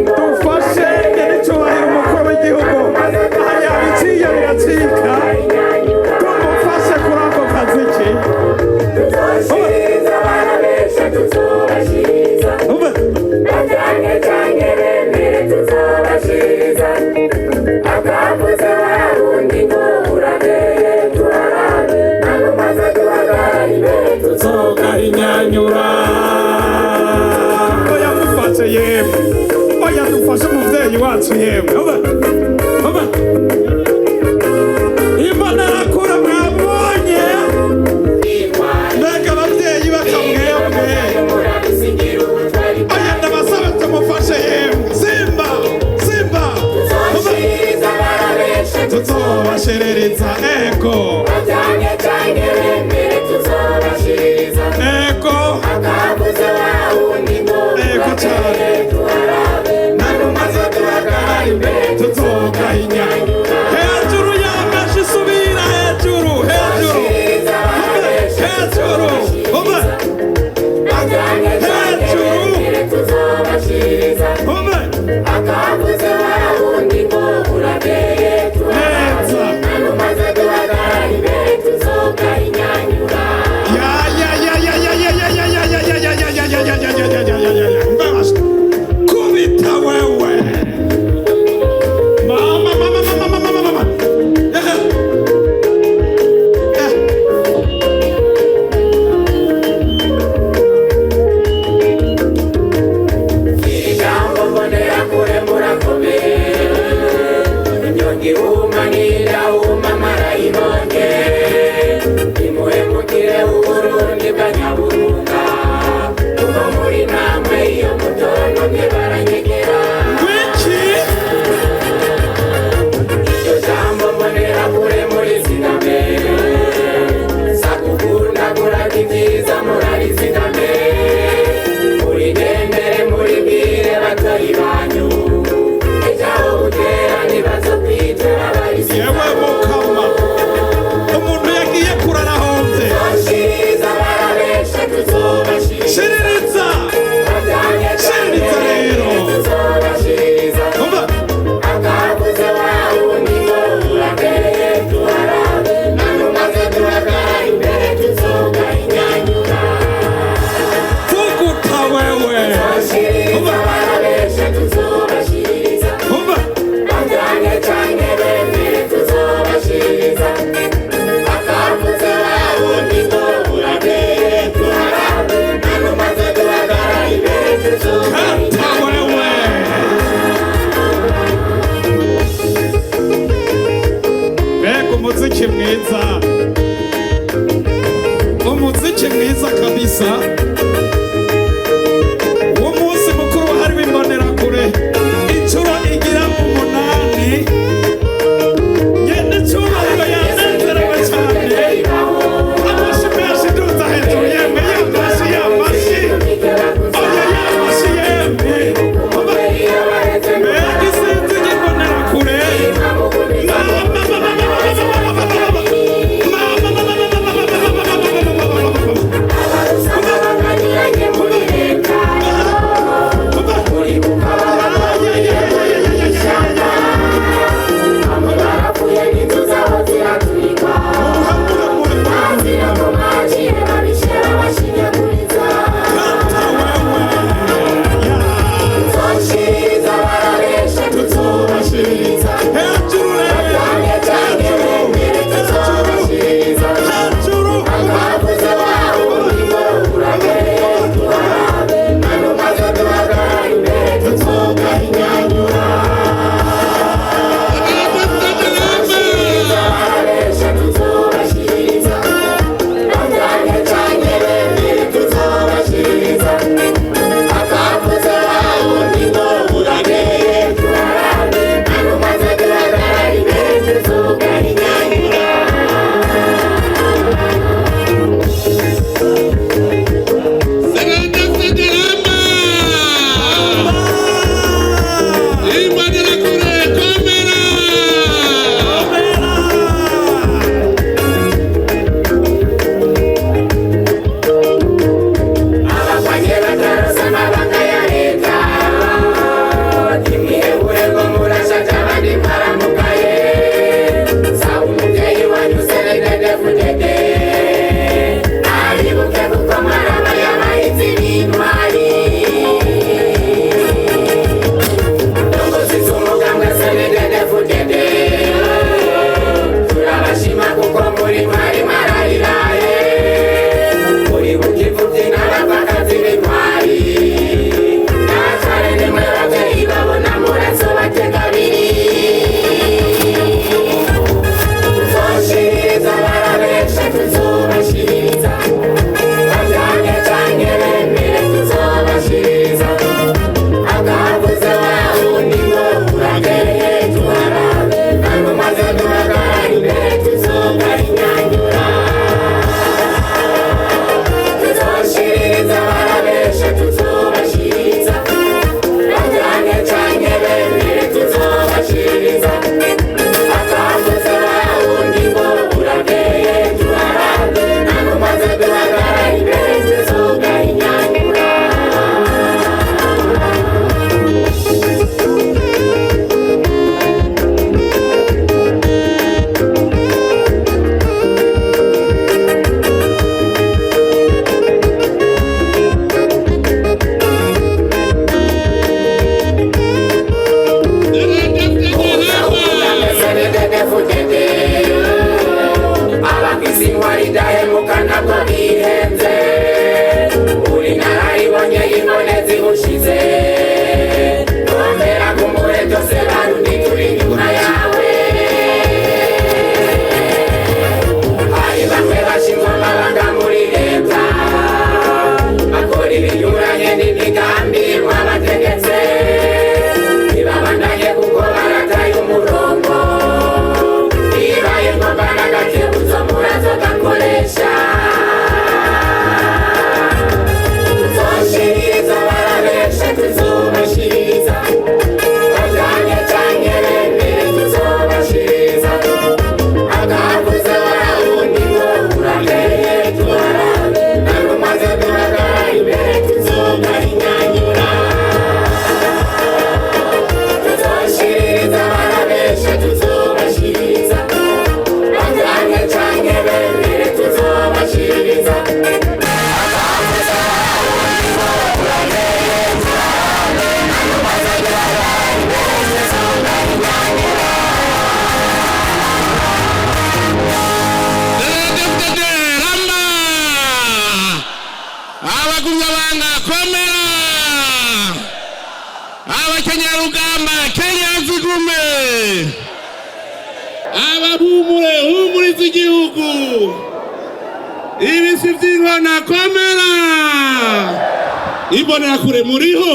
dufashe nyir'icyubahiro umukuru w'igihugu aha yabiciye biracika tumufashe kuri ako kazi ke oya mufashe yemwe oya dufashe umuvyeyi wacu yemwe imana arakura mwabonye mbega abavyeyi bakamwebwe oya ndabasabe tumufashe yemwe simba tuzobasherereza ego cyane tuzogahinya hejuru y'amashi subira hejuru kubita wewe mama umuziki mwiza kabisa w'umunsi mukuru wahariwe imbonerakure inshuro igira umunani nyir'icyubahiro yanezerewe cyane amashi menshi duza hejuru yemwe yamashi oya yamashi yemwe mbega isinzi ry'imbonerakure abagumyabanga komera, abakenyarugamba Kenya zigume, abahumure humuriza igihugu, ibisi vy'inkona komera, imbonerakure muriho,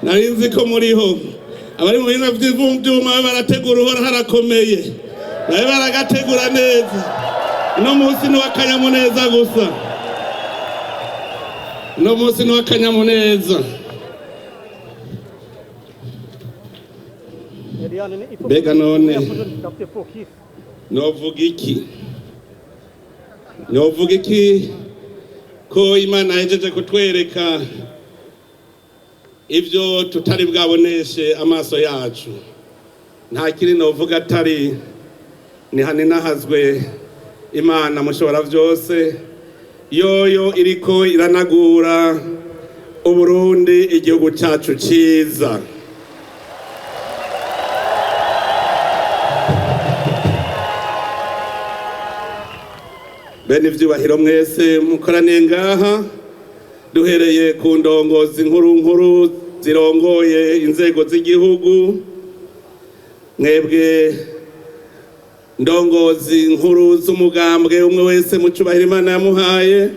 narinzi ko muriho, abari mu bintu by'ivyuma barategura uhora harakomeye, nawe baragategura neza, no munsi ni w'akanyamuneza gusa, no munsi ni w'akanyamuneza. Mbega none novuga iki ko Imana yahejeje kutwereka ibyo tutari bwaboneshe amaso yacu? Nta kiri novuga atari ni haninahazwe Imana mushobora byose, yoyo iriko iranagura Uburundi, igihugu cyacu cyiza. Bene ivyubahiro mwese mukoraniye ngaha, duhereye ku ndongozi nkuru zirongoye inzego z'igihugu, mwebwe ndongozi nkuru z'umugambwe umwe wese mu cubahiro Imana yamuhaye,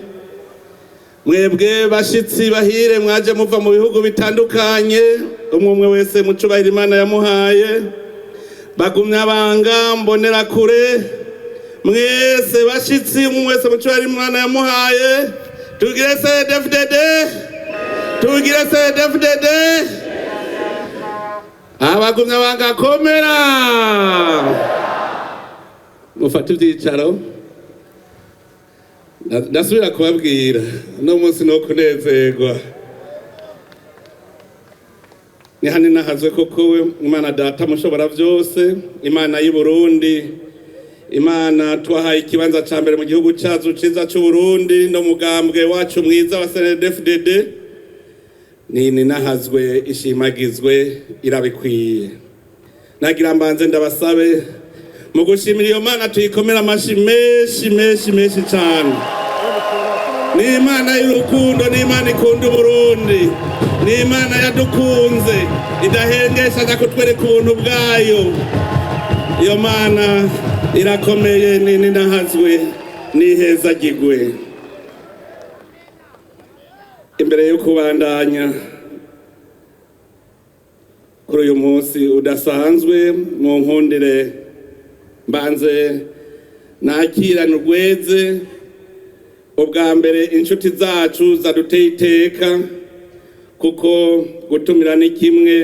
mwebwe bashitsi bahire mwaje muva mu bihugu bitandukanye, umwe wese mu cubahiro Imana yamuhaye, bagumyabanga mbonerakure, mwese bashitsi umwe wese mu cubahiro Imana yamuhaye, tugire CDFDD, abagumyabanga komera, mufate ibyicaro. Ndasubira kubabwira no munsi no kunezerwa, ni haninahazwe koko we Imana Data mushobora byose, Imana y'u Burundi, Imana twahaye ikibanza ca mbere mu gihugu cyacu ciza cy'u Burundi, no mugambwe wacu mwiza wa CNDD-FDD, ni nahazwe ishimagizwe irabikwiye. Nagira mbanze ndabasabe mu gushimira iyo Mana tuyikomera amashi menshi cyane. Ni Imana y'urukundo, ni Imana ikunda Burundi, ni Imana yadukunze idahengesha kutwereka ubuntu bwayo. Iyo Mana irakomeye, ni nahazwe nihezagirwe. Imbere yo kubandanya kuri uyu munsi udasanzwe, mu nkundire mbanze nakirana urweze ubwa mbere inshuti zacu zaduteye iteka, kuko gutumira ni kimwe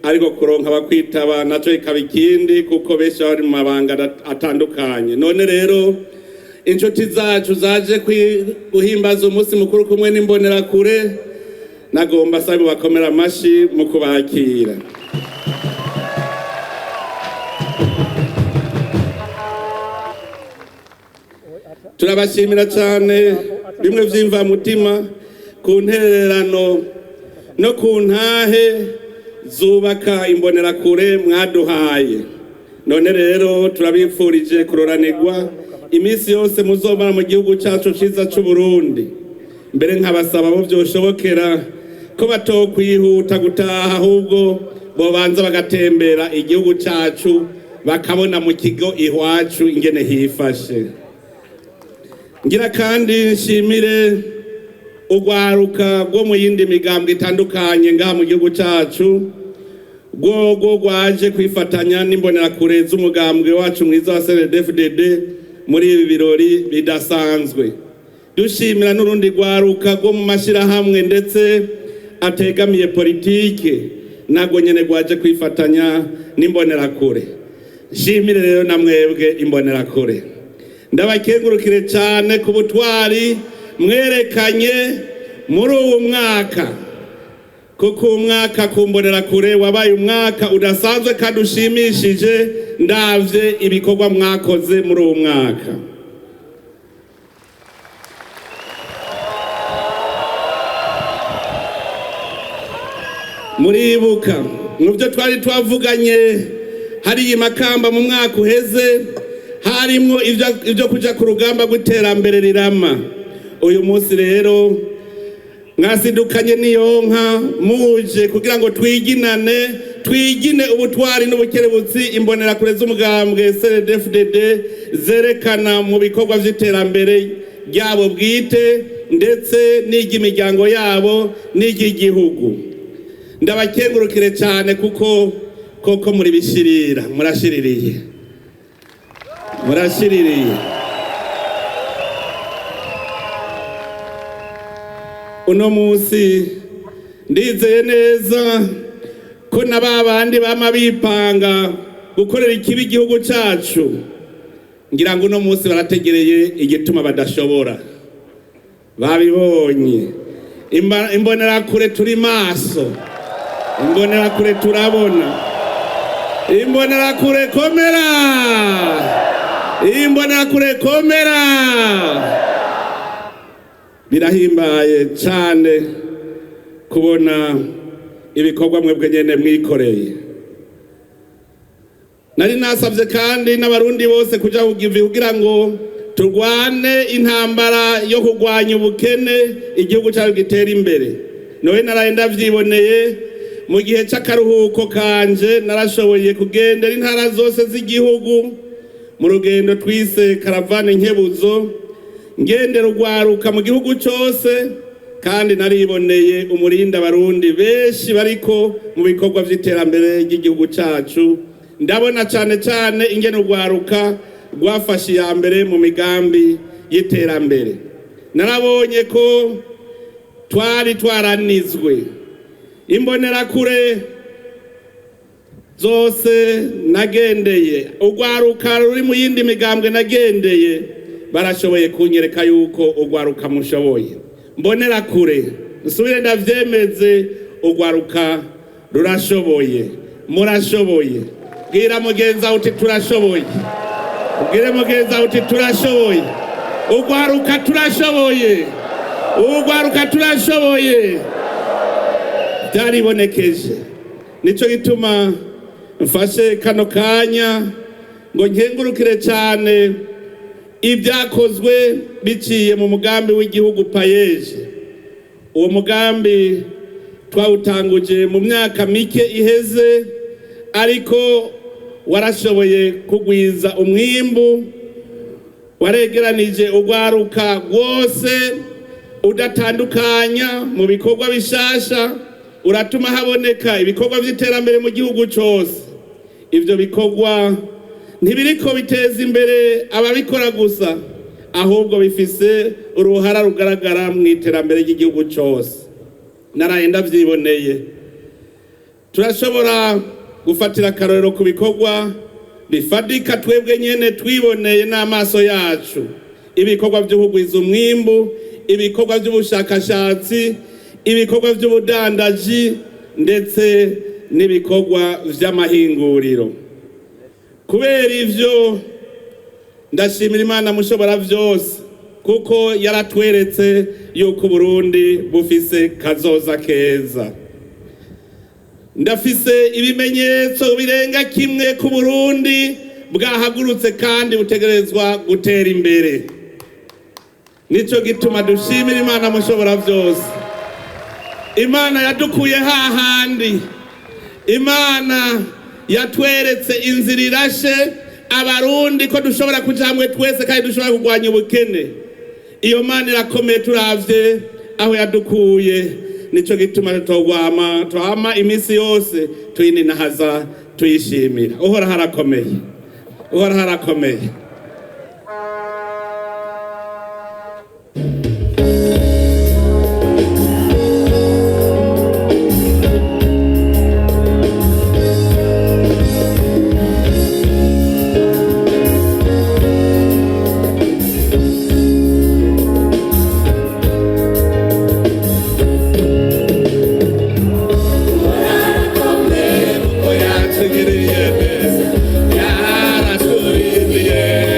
ariko kuronka abakwitaba nacyo ikaba ikindi, kuko benshi bari mu mabanga atandukanye. None rero inshuti zacu zaje guhimbaza umunsi mukuru kumwe n'imbonerakure, nagomba sabe bakomera amashi mu kubakira. Turabashimira cyane bimwe vy'imvamutima ku ntererano no ku ntahe zubaka imbonerakure mwaduhaye. None rero turabipfurije kuroranirwa iminsi yose muzomara mu gihugu cyacu ciza cy'u Burundi. Mbere nkabasaba bo byoshobokera ko batokwihuta gutaha, ahubwo bobanza bagatembera igihugu cyacu bakabona mu kigo iwacu ingene hifashe. Ngira kandi nshimire urwaruka rwo mu yindi migambwe itandukanye ngaha mu gihugu cyacu, rwo rwaje kwifatanya n'imbonerakure z'umugambwe wacu mwiza wa CNDD-FDD muri ibi birori bidasanzwe. Dushimira n'urundi rwaruka rwo mu mashirahamwe ndetse ategamiye politike, nago nyene rwaje kwifatanya n'imbonerakure. Shimire rero na mwebwe imbonerakure, ndabakengurukire cyane ku butwari mwerekanye muri uwo mwaka, kuko umwaka ku mbonerakure wabaye umwaka udasanzwe kandi ushimishije. Ndavye ibikorwa mwakoze muri uwo mwaka. Muribuka mu byo twari twavuganye hari Makamba mu mwaka uheze harimo ibyo kuja ku rugamba gw'iterambere rirama. Uyu munsi rero mwasidukanye niyonka muje kugira ngo twigine ubutwari n'ubukerebutsi imbonerakure z'umugambwe CNDD-FDD zerekana mu bikorwa vy'iterambere ryabo bwite ndetse n'iry'imiryango yabo n'iry'igihugu. Ndabakengurukire cyane kuko muri bishirira murashiririye uno munsi ndizeye neza ko na babandi bama bipanga gukorera ikibi igihugu cyacu ngira ngo uno munsi barategereye igituma badashobora babibonye. Imbonerakure turi maso, imbonerakure turabona, imbonerakure komera, imbonerakure komera. Birahimbaye cyane kubona ibikorwa mwebwe nyene mwikoreye. Nari nasabye kandi n'abarundi bose kuja kugira ngo turwane intambara yo kurwanya ubukene igihugu cyacu gitera imbere. Nowe naraye ndavyiboneye mu gihe cy'akaruhuko kanje narashoboye kugendera intara zose z'igihugu mu rugendo twise karavane nkebuzo ngendera urwaruka mu gihugu cyose, kandi nariboneye umurinda abarundi benshi bariko mu bikorwa vy'iterambere ry'igihugu cyacu. Ndabona cyane cyane ingene urwaruka rwafashe iya mbere mu migambi y'iterambere. Narabonye ko twari twaranizwe, imbonerakure zose nagendeye, urwaruka ruri mu yindi migambwe nagendeye barashoboye kunyereka yuko urwaruka mushoboye. Mbonerakure nsubire ndavyemeze, urwaruka rurashoboye, murashoboye. Bwira mugenza uti turashoboye, ubwire mugenza uti turashoboye. Urwaruka turashoboye, urwaruka turashoboye. Byaribonekeje, nico gituma mfashe kano kanya ngo nkengurukire cyane ibyakozwe biciye mu mugambi w'igihugu payeje. Uwo mugambi twawutanguje mu myaka mike iheze, ariko warashoboye kugwiza umwimbu, waregeranije urwaruka rwose udatandukanya mu bikorwa bishasha, uratuma haboneka ibikorwa vy'iterambere mu gihugu cyose. Ivyo bikorwa ntibiriko biteza imbere ababikora gusa, ahubwo bifise uruhara rugaragara mu iterambere ry'igihugu cyose. Naraye ndavyiboneye. Turashobora gufatira akarorero ku bikorwa bifadika twebwe nyene twiboneye n'amaso yacu, ibikorwa vy'ubugwiza umwimbu, ibikorwa vy'ubushakashatsi, ibikorwa vy'ubudandaji ndetse n'ibikorwa vy'amahinguriro. Kubera ivyo ndashimira Imana mushobora vyose, kuko yaratweretse yuko Burundi bufise kazoza keza. Ndafise ibimenyetso birenga kimwe ku Burundi bwahagurutse kandi butegerezwa gutera imbere. Nico gituma dushimira Imana mushobora vyose. Imana yadukuye hahandi, Imana yatweretse inzira irashe abarundi ko dushobora kuja hamwe twese kandi dushobora kurwanya ubukene. Iyo Mana irakomeye turavye aho yadukuye. Nico gituma twama imisi yose tuyininahaza tuyishimira. Uhora harakomeye, uhora harakomeye. Yeah.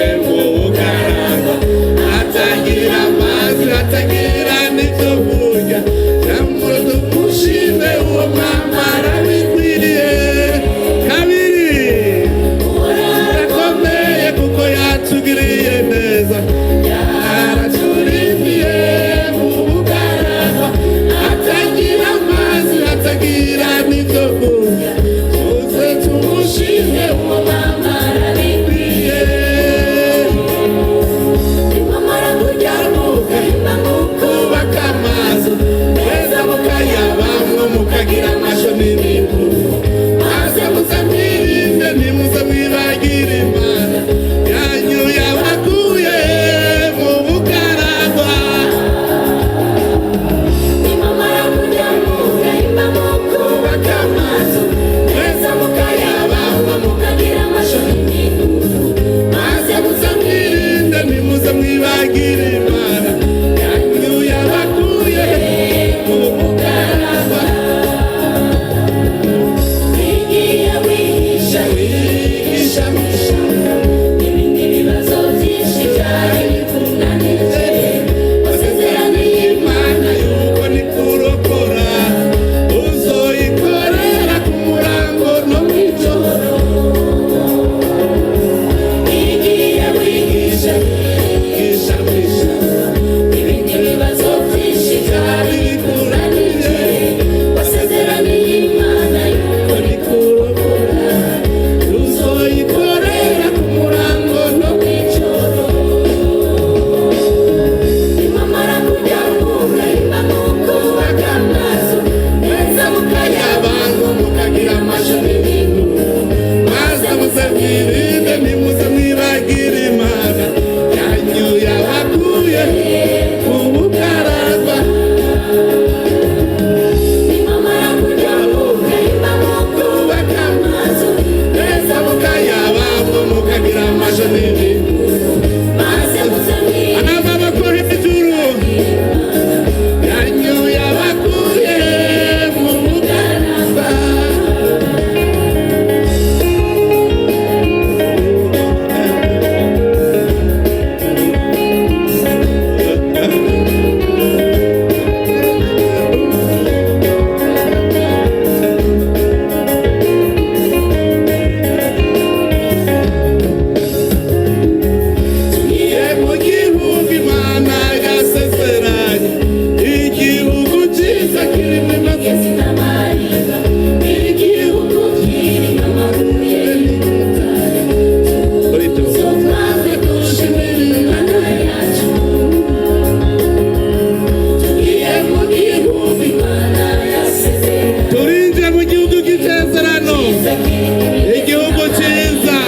igihugu cyiza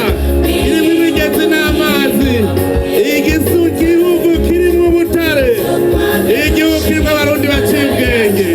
kirimo imigezi n'amazi, igihugu kirimo ubutare, igihugu kirimo abarundi baciye ubwenge.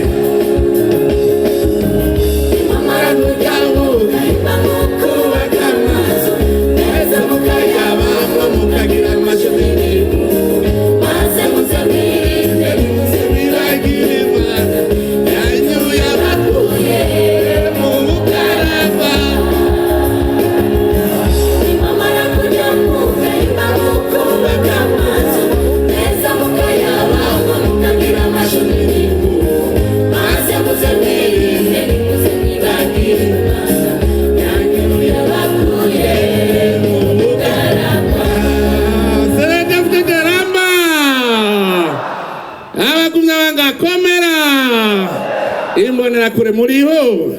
Imbonera kure muriho,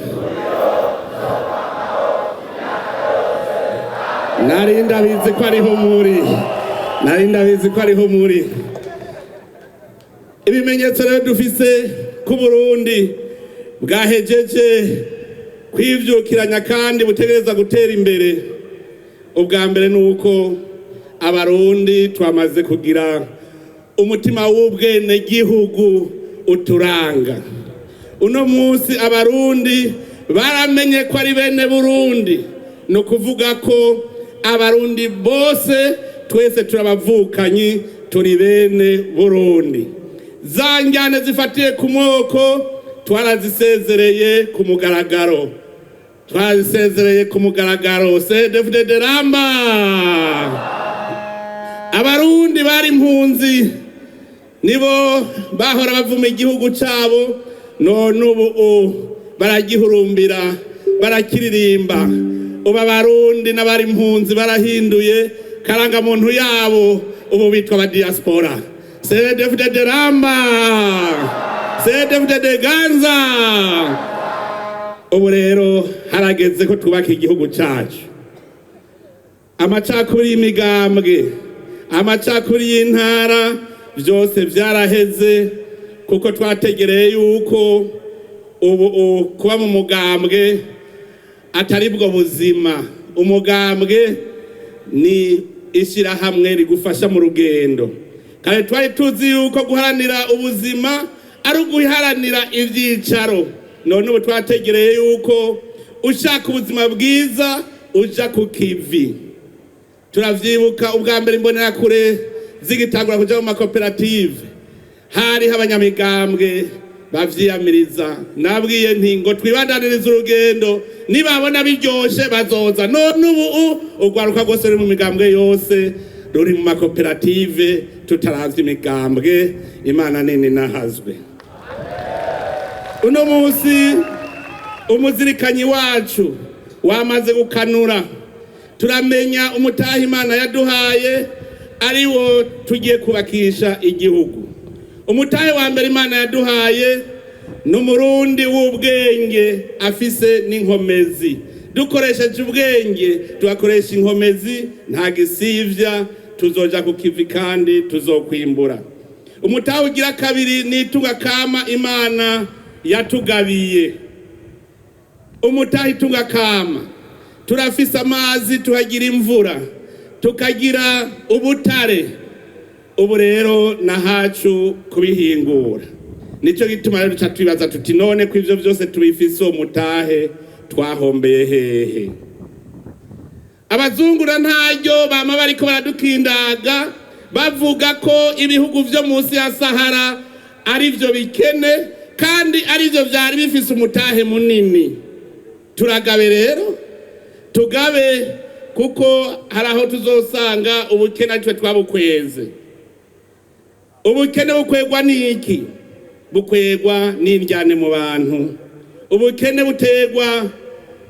nari ndabizi ko ariho muri, ibimenyetso rero dufise ku Burundi bwahejeje kwivyukiranya kandi butegereza gutera imbere. Ubwa mbere nuko abarundi twamaze kugira umutima w'ubwene gihugu uturanga. Uno munsi abarundi baramenye ko ari bene Burundi, no kuvuga ko abarundi bose twese turabavukanyi, turi bene Burundi. Za njyane zifatiye ku moko twarazisezereye ku mugaragaro, CNDD-FDD ramba. Abarundi bari impunzi nibo bahora bavuma igihugu cabo, none ubu baragihurumbira, barakiririmba. Ubu abarundi n'abari impunzi barahinduye karangamuntu yabo, ubu bitwa aba diaspora. CNDD-FDD ramba, CNDD-FDD ganza. Ubu rero harageze ko twubaka igihugu cyacu. Amacakuri y'imigambwe, amacakuri y'intara, byose byaraheze, kuko twategereye yuko ubu kuba mu mugambwe atari bwo buzima. Umugambwe ni ishyirahamwe rigufasha mu rugendo, kandi twari tuzi yuko guharanira ubuzima ari uguharanira ibyicaro. None ubu twategereye yuko ushaka ubuzima bwiza uja ku kivi. Turavyibuka ubwa mbere imbonera kure zigitangura kuja mu makoperative, hariho abanyamigambwe bavyiyamiriza. Nabwiye nti ngo twibandaniriza urugendo, nibabona biryoshe bazoza. None ubu urwaruka rwose ruri mu migambwe yose ruri mu makoperative, tutaravye imigambwe. Imana nini nahazwe. Uno munsi umuzirikanyi wacu wamaze gukanura, turamenya umutahe Imana yaduhaye ariwo tugiye kubakisha igihugu. Umutahe wa mbere Imana yaduhaye n'umurundi w'ubwenge afise n'inkomezi. Dukoresheje ubwenge tugakoresha inkomezi, nta gisivya, tuzoja ku kivi kandi tuzokwimbura. Umutahe ugira kabiri n'itunga kama Imana yatugabiye. Umutahe itunga kama, turafise amazi, tuhagira imvura, tukagira ubutare. Ubu rero nahacu kubihingura. Nico gituma rero duca twibaza tuti none ko ivyo byose tubifise umutahe twahombeye hehe? Abazungura ntaryo bama bariko baradukindaga bavuga ko ibihugu vyo munsi ya Sahara ari vyo bikene kandi ari vyo vyari bifise umutahe munini. Turagabe rero, tugabe, kuko haraho tuzosanga ubukene twe twabukweze. Ubukene bukwegwa n'iki? Bukwegwa n'indyane mu bantu. Ubukene butegwa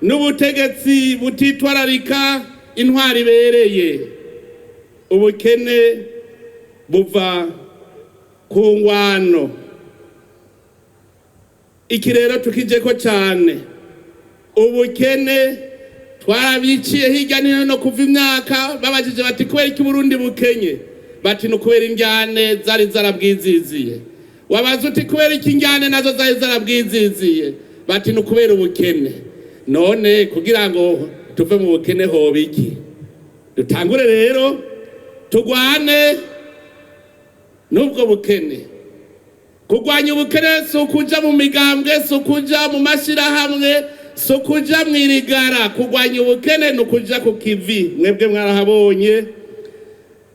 n'ubutegetsi butitwararika intwari ibereye. Ubukene buva ku ngwano. Iki rero tukijeko cyane. Ubukene twarabiciye hirya no kuva imyaka, babajije bati kubera iki Burundi bukenye? Bati no kubera injyane zari zarabwiziziye. Wabaza uti kubera iki injyane nazo zari zarabwiziziye? Bati no kubera ubukene. none kugira ngo tuve mu bukene hoba iki? Dutangure rero tugwane n'ubwo bukene. Kurwanya ubukene si ukuja mu migambwe, si ukuja mu mashirahamwe, si ukuja mw'irigara. Kurwanya ubukene ni ukuja ku kivi. Mwebwe mwarahabonye,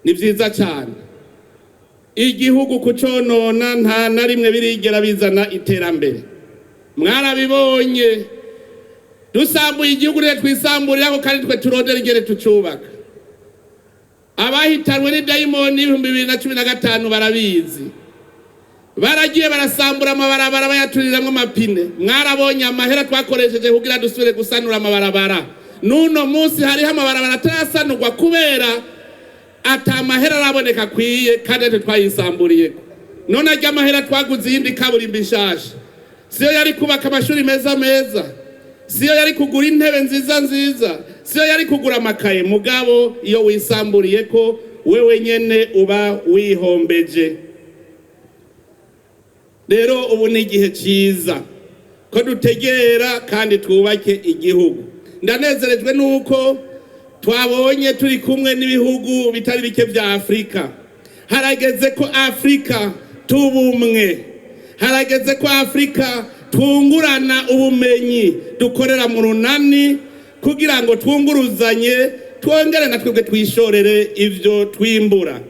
ni vyiza cyane. Igihugu kuconona nta na rimwe birigera bizana iterambere. Mwarabibonye, dusambuye igihugu rero twisamburiraho kandi twe turondera ingene tucubaka. Abahitanwe n'idayimoni 2015 barabizi, baragiye barasambura amabarabara bayaturiramwo amapine. Mwarabonye amahera twakoresheje kugira dusubire gusanura amabarabara. Nuno munsi hariho amabarabara atarasanurwa kubera ata mahera araboneka kwiye kandi twayisamburiye. None ajya amahera twaguze iyindi kaburimbi nshasha, siyo yari kubaka amashuri meza, siyo yari kugura intebe nziza, siyo yari kugura amakaye. Mugabo iyo wisamburiye ko wewe nyene uba wihombeje. Rero ubu ni igihe cyiza ko dutegera kandi twubake igihugu. Ndanezerejwe nuko twabonye turi kumwe n'ibihugu bitari bike vya Afrika. Harageze ko Afrika tubumwe, harageze ko Afrika twungurana ubumenyi, dukorera mu runani kugira ngo twunguruzanye, twongere na twebwe twishorere ivyo twimbura.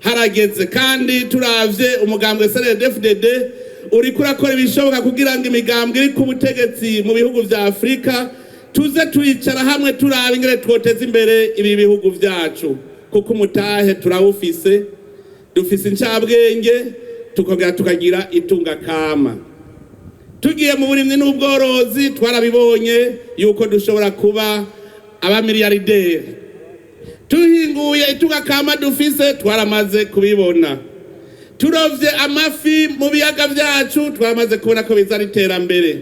Harageze kandi turavye umugambwe CNDD-FDD uri kurakora ibishoboka kugira ngo imigambwe iri ku butegetsi mu bihugu vya Afrika tuze turicara hamwe turaba ingene twoteza imbere ibi bihugu vyacu, kuko umutahe turawufise, dufise incabwenge, tukongera tukagira itunga kama. Tugiye mu burimyi n'ubworozi twarabibonye yuko dushobora kuba abamiliyarderi. Tuhinguye itunga kama dufise twaramaze kubibona. Turovye amafi mu biyaga vyacu twaramaze kubona ko bizana iterambere.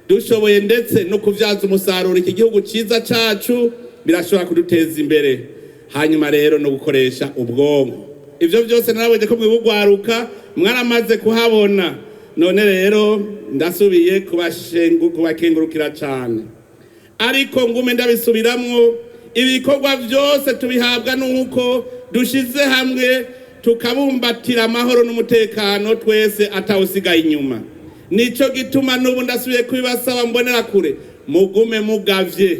Dushoboye ndetse no kuvyaza umusaruro iki gihugu ciza cacu, birashobora kuduteza imbere. Hanyuma rero no gukoresha ubwonko. Ivyo byose narabonye ko mwibugwaruka mwaramaze kuhabona. None rero ndasubiye kubakengurukira cyane, ariko ngume ndabisubiramwo, ibikorwa byose tubihabwa nuko dushize hamwe tukabumbatira amahoro n'umutekano twese atawusigaye inyuma. Nico gituma n'ubu ndasubiye kubibasaba mbonera kure, mugume mugavye.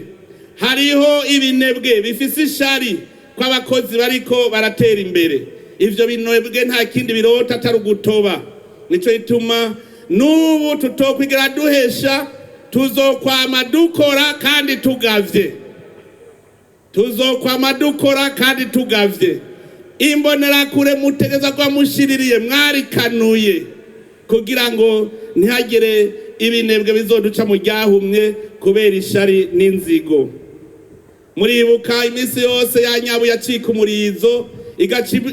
Hariho ibinebwe bifise ishari kwa abakozi bariko baratera imbere. Ivyo binebwe nta kindi birota atari ugutoba. Nico gituma n'ubu tutokwigira duhesha, tuzokwama dukora kandi tugavye. Tuzokwama dukora kandi tugavye. Imbonera kure mutegeza kwa mushiririye mwarikanuye kugira ngo ntihagire ibinebwe bizoduca mu ryahumye kubera ishari n'inzigo. Muribuka iminsi yose ya nyabu yacika umurizo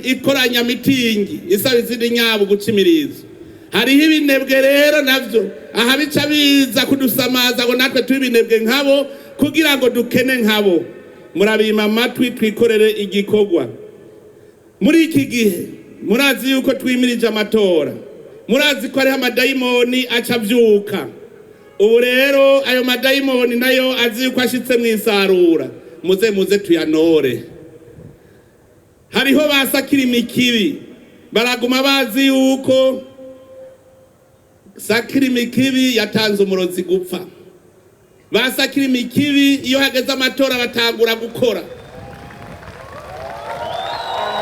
ikoranya mitingi isaba izindi nyabu guca imirizo. Hariho ibinebwe rero navyo aha bica biza kudusamaza ngo natwe tubinebwe nkabo kugira ngo dukene nkabo. Murabima amatwi twikorere igikorwa. Muri iki gihe murazi yuko twimirije amatora, murazi ko hariho amadayimoni acavyuka. Ubu rero ayo madayimoni nayo azi yuko ashitse mw'isarura, muze tuyanore. Hariho basakira imikibi, baraguma bazi yuko sakira imikibi yatanze umurozi gupfa. Basakira imikibi iyo hageze amatora batangura gukora.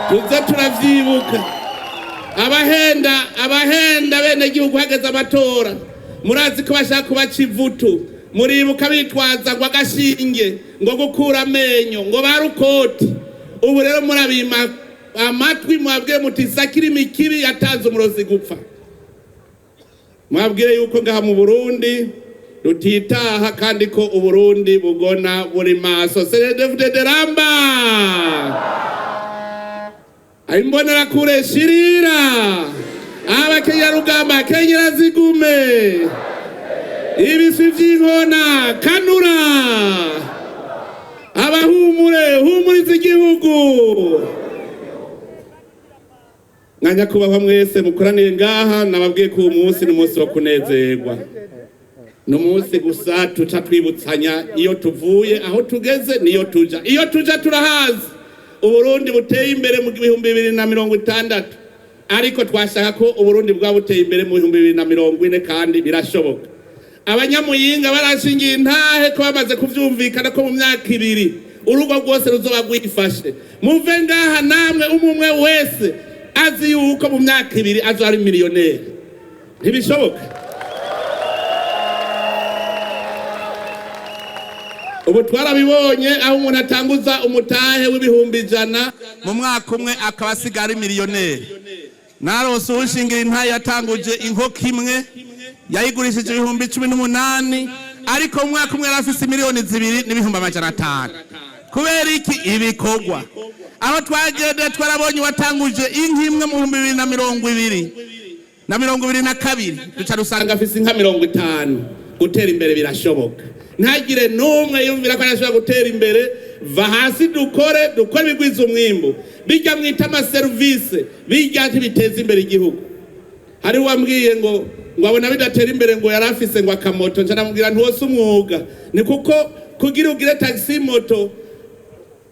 Tuze turavyibuka abahenda bene gihugu hageze amatora, murazi ko bashaka kubaca ivutu. Muribuka bitwaza ngo agashinge, ngo gukura amenyo, ngo barukoti. Ubu rero murabima amatwi mwabwire muti sakira imikibi yatanze umurozi gupfa. Mwabwire yuko ngaha mu Burundi rutitaha kandi ko Uburundi bugona buri maso. CNDD-FDD ramba! Aimbonera kure shirira, abakenya rugamba kenyera zigume, ibisi vy'inkona kanura, humuriza igihugu. Mwanya kubahwa mwese mukoraniye ngaha, nababwiye ko uyu munsi ni umunsi wo kunezerwa. n'umunsi gusa tuca twibutsanya iyo tuvuye aho tugeze niyo tuja. Iyo tuja turahazi Uburundi buteye imbere mu 2060, ariko twashaka ko Uburundi bwa buteye imbere mu 2040 kandi birashoboka. Abanyamuyinga barashingiye intahe ko bamaze kuvyumvikana ko mu myaka 2 urugo rwose ruzoba rwifashe. Muve ngaha namwe umwe wese azi yuko mu myaka 2 azari miliyoneri. Ntibishoboka. Ubu twarabibonye aho umuntu atanguza umutahe w'ibihumbi 100 mu mwaka umwe akaba asigara miliyoneri. Narose ushingira intahe yatanguje inkoko imwe yayigurishije ibihumbi 18, ariko mu mwaka umwe yarafise miliyoni 2 n'ibihumbi 500. Kubera iki? Ibikorwa. Aho twagende twarabonye watanguje inka imwe mu 2022 duca rusanga afise inka 50. Gutera imbere birashoboka. Ntagire numwe yumvira ko arashobora gutera imbere. Va hasi dukore bigwiza umwimbo. Bijya mwita ama service, bijya biteza imbere igihugu. Hari wambwiye ngo abona bidatera imbere ngo yarafise ngo akamoto, nca namubwira ntuwose umwuga. Ni kuko kugira ugire taxi moto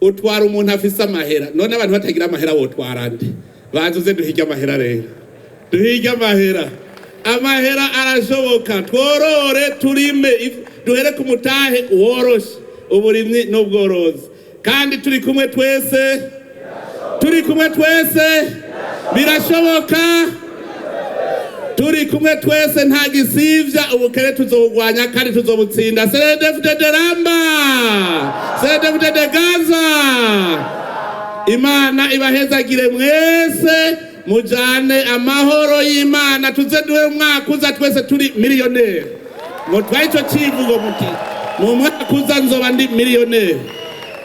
utwara umuntu afise amahera. None abantu batagira amahera wotwara nde? Bazuze duhige amahera rero. Duhige amahera. Amahera arashoboka. Tworore turime duhere ku mutahe woroshe uburimyi n'ubworozi. Kandi turi kumwe twese birashoboka. Turi kumwe twese nta gisivya. Ubukene tuzobugwanya kandi tuzobutsinda. CNDD-FDD ramba, CNDD-FDD Gaza. Imana ibahezagire mwese, mujane amahoro y'Imana. Tuze duhe umwaka uza twese turi miliyoneri. Mutwaye ico kivugo muti mu mwaka uza nzoba ndi miliyoneri.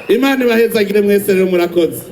Imana ibahezagire mwese rero murakoze.